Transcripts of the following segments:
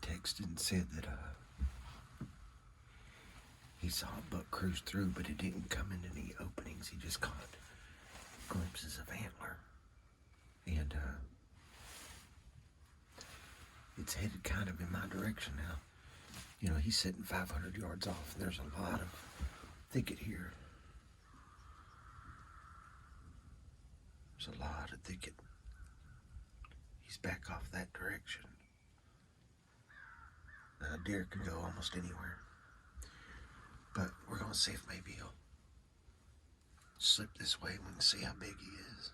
texted and said that he saw a buck cruise through, but it didn't come into any openings. He just caught glimpses of antler. And it's headed kind of in my direction now. You know, he's sitting 500 yards off, and there's a lot of thicket here. There's a lot of thicket. He's back off that direction. Deer could go almost anywhere. But we're gonna see if maybe he'll slip this way. We can see how big he is.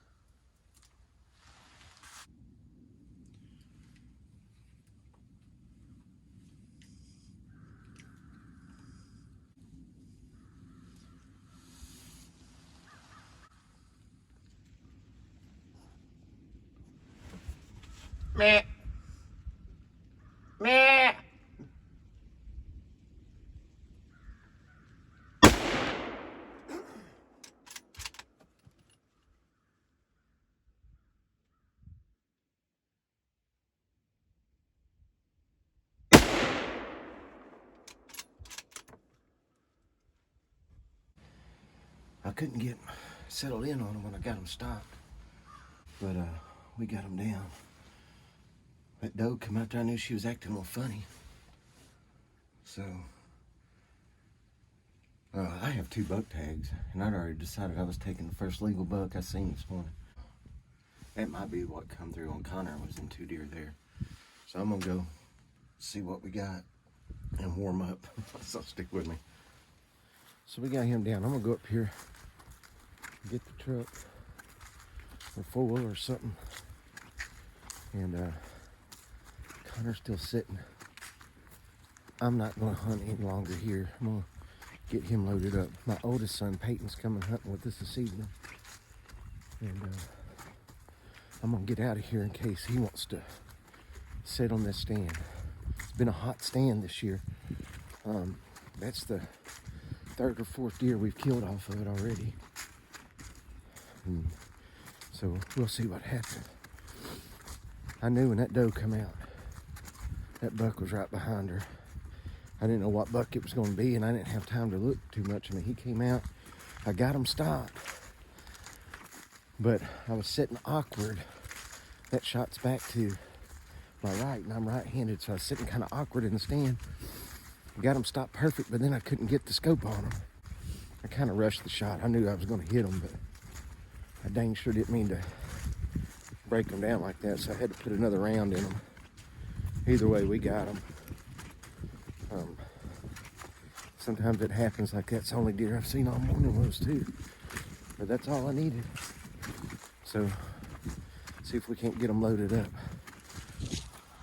Meh. Meh. I couldn't get settled in on him when I got him stopped, but we got him down. That doe come out there, I knew she was acting a little funny. So, I have 2 buck tags, and I'd already decided I was taking the first legal buck I seen this morning. That might be what come through on Conar, was them 2 deer there. So I'm gonna go see what we got and warm up. So stick with me. So we got him down. I'm gonna go up here, get the truck or 4-wheeler or something, and Connor's still sitting. I'm not gonna hunt any longer here. I'm gonna get him loaded up. My oldest son Peyton's coming hunting with us this evening, and I'm gonna get out of here in case he wants to sit on this stand. It's been a hot stand this year. That's the 3rd or 4th deer we've killed off of it already. And so we'll see what happens. I knew when that doe come out, that buck was right behind her. I didn't know what buck it was going to be, and I didn't have time to look too much. I mean, he came out, I got him stopped, but I was sitting awkward. That shot's back to my right, and I'm right-handed, so I was sitting kind of awkward in the stand. Got him stopped perfect, but then I couldn't get the scope on him. I kind of rushed the shot. I knew I was going to hit him, but I dang sure didn't mean to break him down like that, so I had to put another round in him. Either way, we got him. Sometimes it happens like that's the only deer I've seen all morning was too. But that's all I needed. So, see if we can't get them loaded up.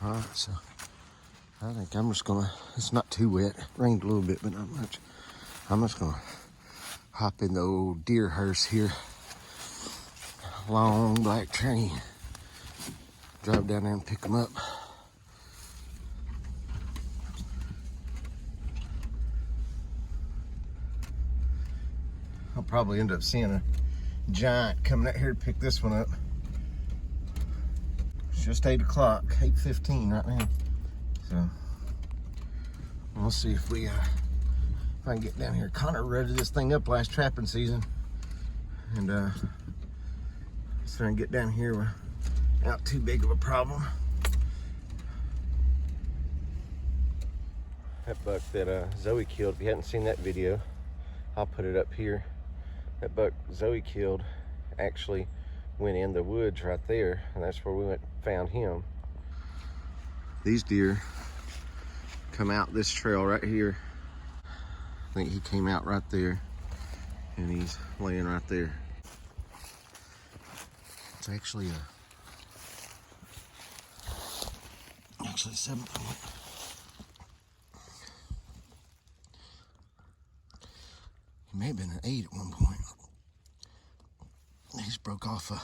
All right, so I think I'm just gonna, it's not too wet. It rained a little bit, but not much. I'm just gonna hop in the old deer hearse here. Long black train. Drive down there and pick them up. I'll probably end up seeing a giant coming out here to pick this one up. It's just 8 o'clock, 8:15 right now. So we'll see if we if I can get down here. Connor rutted this thing up last trapping season, and so I can get down here without too big of a problem. That buck that Zoe killed, if you hadn't seen that video, I'll put it up here. That buck Zoe killed actually went in the woods right there, and that's where we went and found him. These deer come out this trail right here. I think he came out right there, and he's laying right there. It's actually 7 point. He may have been an 8 at one point. He's broke off a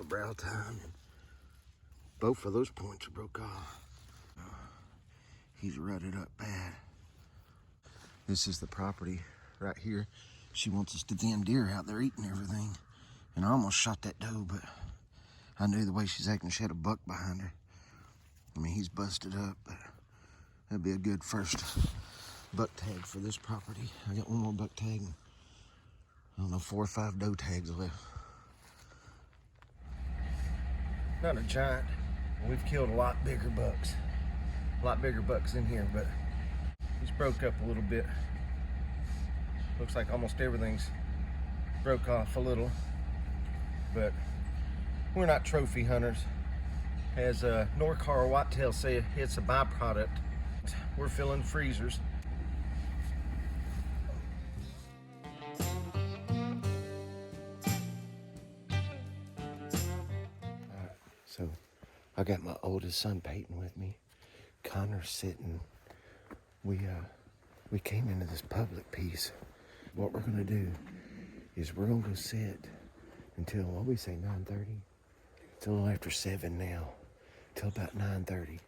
brow tine, and both of those points are broke off. He's rutted up bad. This is the property right here. She wants us to damn deer out there eating everything. And I almost shot that doe, but I knew the way she's acting, she had a buck behind her. I mean, he's busted up, but that'd be a good first buck tag for this property. I got one more buck tag. I don't know, 4 or 5 doe tags left. Not a giant. We've killed a lot bigger bucks. A lot bigger bucks in here, but he's broke up a little bit. Looks like almost everything's broke off a little, but we're not trophy hunters. As Norcar Whitetails say, it's a byproduct. We're filling freezers. So I got my oldest son Peyton with me. Conor's sitting. We came into this public piece. What we're gonna do is we're gonna go sit until, what we say, 9:30? It's a little after 7 now, till about 9:30.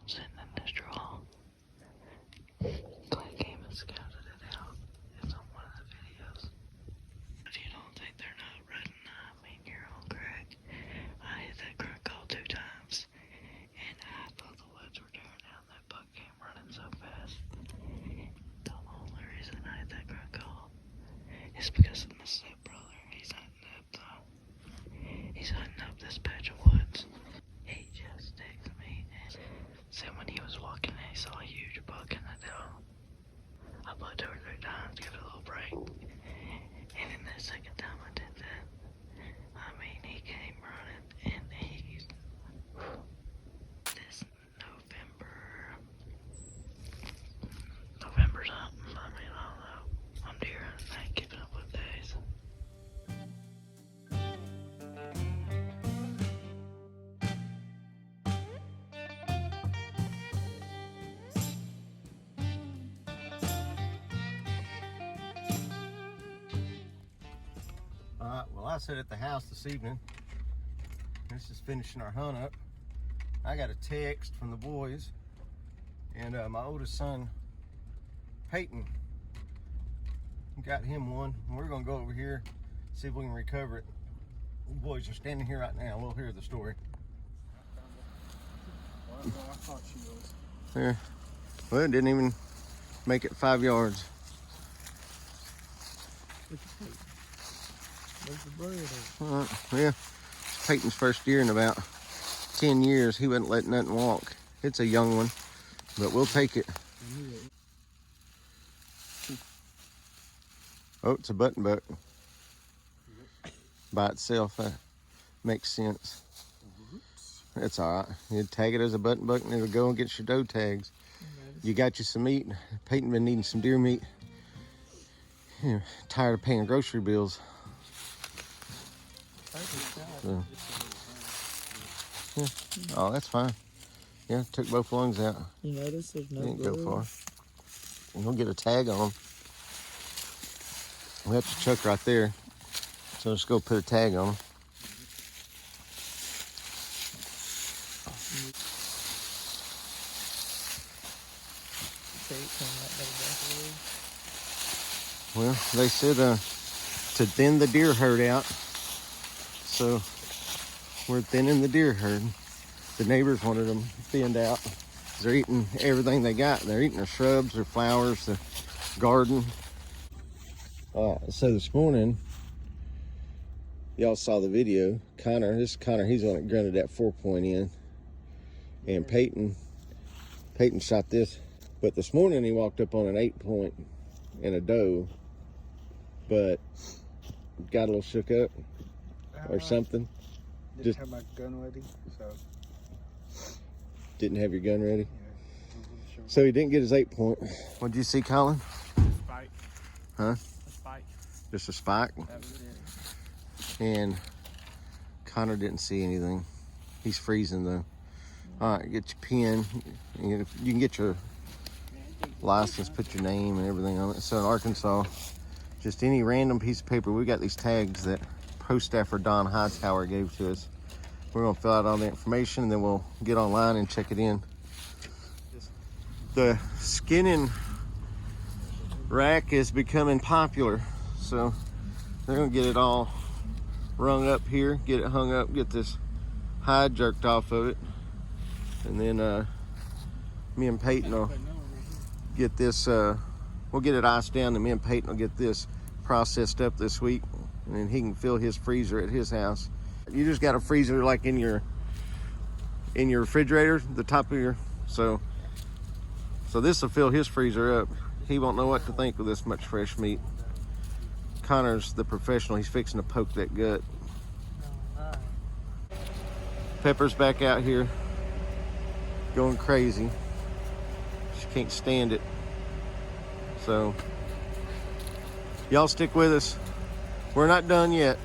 Sitting in this draw. Glen came and scouted it out. It's on one of the videos. If you don't think they're not rutting, I mean, you're on crack. I hit that grunt call 2 times, and I thought the woods were tearing down. That buck came running so fast. The only reason I hit that grunt call is because of my stepbrother. He's hunting up he's hunting up this patch of woods. He just texted me and said when he was walking and he saw a huge buck in the doe. I blew 2 or 3 times to give it a little break. And then the second time I did that, I mean, he came running and this November something, I mean, I don't know. I'm deer hunting, I ain't keeping up with days. Well, I sit at the house this evening. This is finishing our hunt up. I got a text from the boys, and my oldest son, Peyton, got him one. And we're gonna go over here, see if we can recover it. The boys are standing here right now. We'll hear the story. Well, I thought she was. There. Well, it didn't even make it 5 yards. Look at Peyton. Where's the bread at? Yeah, it's Peyton's first year in about 10 years. He wasn't letting nothing walk. It's a young one, but we'll take it. Oh, it's a button buck. by itself. That makes sense. It's all right. You tag it as a button buck and it'll go and get your doe tags. You got you some meat. Peyton been needing some deer meat. You know, tired of paying grocery bills. So, yeah. Oh, that's fine. Yeah, took both lungs out. You notice there's no Didn't glue? go far. We'll get a tag on them. We have to chuck right there. So let's go put a tag on them. Well, they said to thin the deer herd out. So we're thinning the deer herd. The neighbors wanted them thinned out. They're eating everything they got. They're eating their shrubs, their flowers, the garden. So this morning, y'all saw the video. Conar, this is Conar, he's the one that grunted that 4-point in. And Peyton shot this. But this morning he walked up on an 8-point and a doe, but got a little shook up or something. Didn't have my gun ready, so. Didn't have your gun ready? Yeah. Sure. So he didn't get his 8-point. What'd you see, Colin? Spike. Huh? A spike. Just a spike? That was it. And Conar didn't see anything. He's freezing though. All right, get your pen. You can get your license, put your name and everything on it. So in Arkansas, just any random piece of paper, we got these tags that Post Staffer Don Hightower gave to us. We're gonna fill out all the information and then we'll get online and check it in. The skinning rack is becoming popular, so they're gonna get it all rung up here, get it hung up, get this hide jerked off of it, and then me and Peyton will get this, we'll get it iced down, and me and Peyton will get this processed up this week, and then he can fill his freezer at his house. You just got a freezer like in your refrigerator, the top of your, so this will fill his freezer up. He won't know what to think with this much fresh meat. Conar's the professional. He's fixing to poke that gut. Pepper's back out here going crazy. She can't stand it. So y'all stick with us. We're not done yet.